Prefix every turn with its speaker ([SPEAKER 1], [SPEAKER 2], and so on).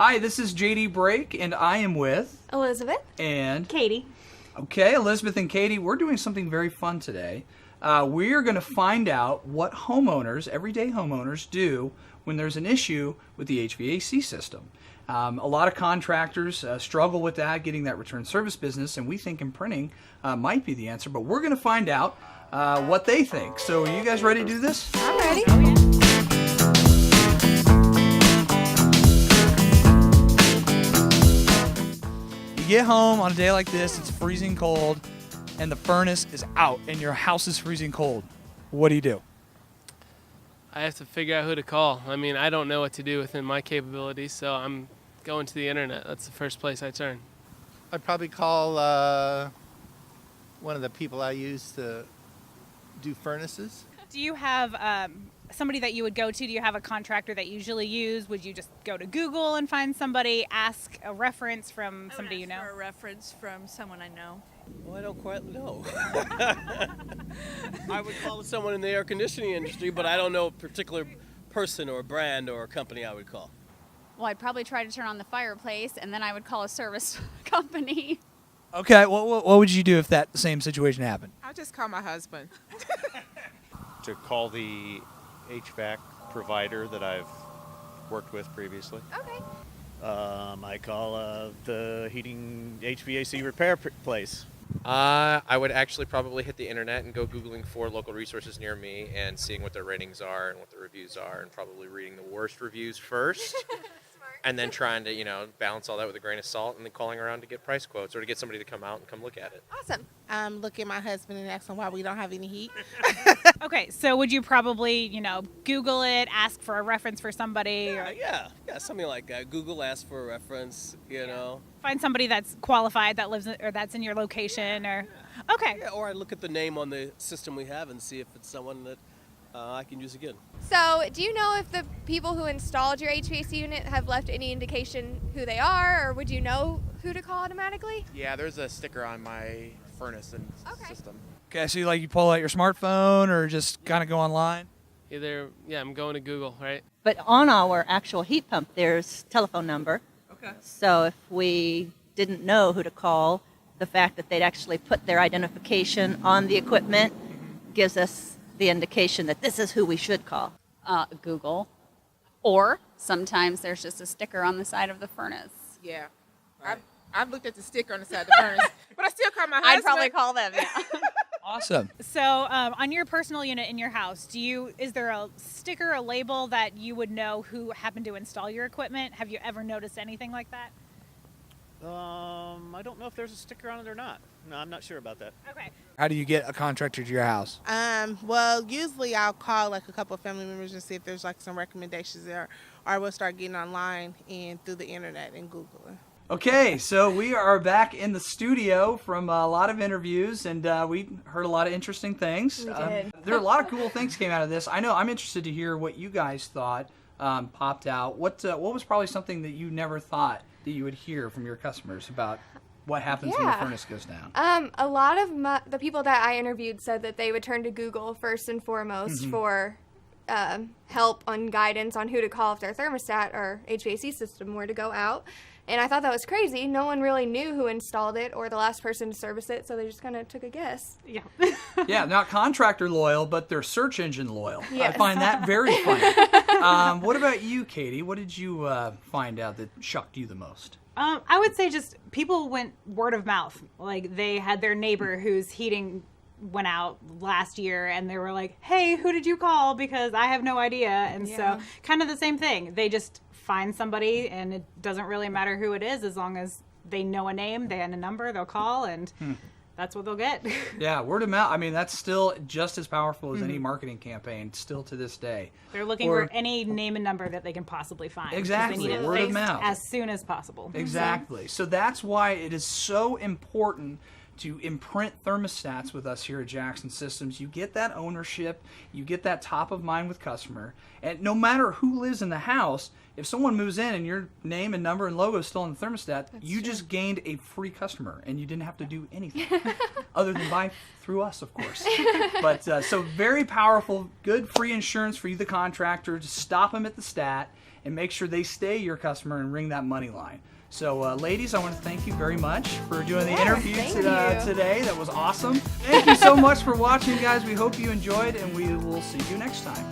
[SPEAKER 1] Hi, this is JD Brake, and I am with
[SPEAKER 2] Elizabeth
[SPEAKER 1] and
[SPEAKER 3] Katie.
[SPEAKER 1] Okay, Elizabeth and Katie, we're doing something very fun today. We're going to find out what homeowners, everyday homeowners, do when there's an issue with the HVAC system. A lot of contractors struggle with that, getting that return service business, and we think imprinting might be the answer, but we're going to find out what they think. So are you guys ready to do this?
[SPEAKER 2] I'm ready.
[SPEAKER 3] Oh, yeah.
[SPEAKER 1] You get home on a day like this, it's freezing cold, and the furnace is out, and your house is freezing cold. What do?
[SPEAKER 4] I have to figure out who to call. I mean, I don't know what to do within my capabilities, so I'm going to the internet. That's the first place I turn.
[SPEAKER 5] I'd probably call one of the people I use to do furnaces.
[SPEAKER 3] Do you have somebody that you would go to? Do you have a contractor that you usually use? Would you just go to Google and find somebody, ask a reference from somebody you know?
[SPEAKER 6] For a reference from someone I know.
[SPEAKER 7] Well, I don't quite know. I would call someone in the air conditioning industry, but I don't know a particular person or brand or company I would call.
[SPEAKER 8] Well, I'd probably try to turn on the fireplace, and then I would call a service company.
[SPEAKER 1] Okay, what would you do if that same situation happened?
[SPEAKER 9] I'll just call my husband.
[SPEAKER 10] To call the HVAC provider that I've worked with previously.
[SPEAKER 8] Okay.
[SPEAKER 10] I call the heating HVAC repair place.
[SPEAKER 11] I would actually probably hit the internet and go Googling for local resources near me and seeing what their ratings are and what the reviews are, and probably reading the worst reviews first. And then trying to, balance all that with a grain of salt, and then calling around to get price quotes or to get somebody to come out and come look at it.
[SPEAKER 9] Awesome. Look at my husband and ask him why we don't have any heat.
[SPEAKER 3] Okay, so would you probably, Google it, ask for a reference for somebody?
[SPEAKER 7] Yeah, something like that. Google, ask for a reference,
[SPEAKER 3] Find somebody that's qualified, that lives or that's in your location, or okay.
[SPEAKER 7] Yeah, or I look at the name on the system we have and see if it's someone that I can use again.
[SPEAKER 2] So, do you know if the people who installed your HVAC unit have left any indication who they are, or would you know who to call automatically?
[SPEAKER 5] Yeah, there's a sticker on my furnace and system.
[SPEAKER 1] Okay, so you pull out your smartphone or just kind of go online?
[SPEAKER 4] I'm going to Google, right?
[SPEAKER 12] But on our actual heat pump, there's telephone number.
[SPEAKER 1] Okay.
[SPEAKER 12] So if we didn't know who to call, the fact that they'd actually put their identification on the equipment gives us the indication that this is who we should call.
[SPEAKER 8] Google. Or sometimes there's just a sticker on the side of the furnace.
[SPEAKER 9] Yeah. I've looked at the sticker on the side of the furnace, but I still call my husband.
[SPEAKER 8] I'd probably call them, yeah.
[SPEAKER 1] Awesome.
[SPEAKER 3] So on your personal unit in your house, is there a sticker, a label that you would know who happened to install your equipment? Have you ever noticed anything like that?
[SPEAKER 10] I don't know if there's a sticker on it or not. No, I'm not sure about that.
[SPEAKER 3] Okay.
[SPEAKER 1] How do you get a contractor to your house?
[SPEAKER 9] Well, usually I'll call a couple of family members and see if there's some recommendations there, or we'll start getting online and through the internet and Googling.
[SPEAKER 1] Okay, so we are back in the studio from a lot of interviews, and we heard a lot of interesting things.
[SPEAKER 2] We did.
[SPEAKER 1] There are a lot of cool things came out of this. I know I'm interested to hear what you guys thought popped out. What was probably something that you never thought that you would hear from your customers about what happens when the furnace goes down?
[SPEAKER 2] A lot of the people that I interviewed said that they would turn to Google first and foremost for help on guidance on who to call if their thermostat or HVAC system were to go out. And I thought that was crazy. No one really knew who installed it or the last person to service it, so they just kind of took a guess.
[SPEAKER 3] Yeah.
[SPEAKER 1] Yeah, not contractor loyal, but they're search engine loyal.
[SPEAKER 2] Yes.
[SPEAKER 1] I find that very funny. What about you, Katie? What did you find out that shocked you the most?
[SPEAKER 3] I would say just people went word of mouth. Like they had their neighbor whose heating went out last year, and they were like, hey, who did you call? Because I have no idea. And so kind of the same thing. They just find somebody, and it doesn't really matter who it is as long as they know a name, they have a number, they'll call, and that's what they'll get.
[SPEAKER 1] Yeah, word of mouth. I mean, that's still just as powerful as any marketing campaign, still to this day.
[SPEAKER 3] They're looking for any name and number that they can possibly find.
[SPEAKER 1] Exactly,
[SPEAKER 3] They need it
[SPEAKER 1] word of
[SPEAKER 3] fixed
[SPEAKER 1] mouth.
[SPEAKER 3] as soon as possible.
[SPEAKER 1] Exactly. So that's why it is so important to imprint thermostats with us here at Jackson Systems. You get that ownership, you get that top of mind with customer, and no matter who lives in the house, if someone moves in and your name and number and logo is still on the thermostat, you just gained a free customer, and you didn't have to do anything other than buy through us, of course. But so very powerful, good free insurance for you, the contractor, to stop them at the stat. and make sure they stay your customer and ring that money line. So, ladies, I want to thank you very much for doing the interview today. That was awesome. Thank you so much for watching, guys. We hope you enjoyed, and we will see you next time.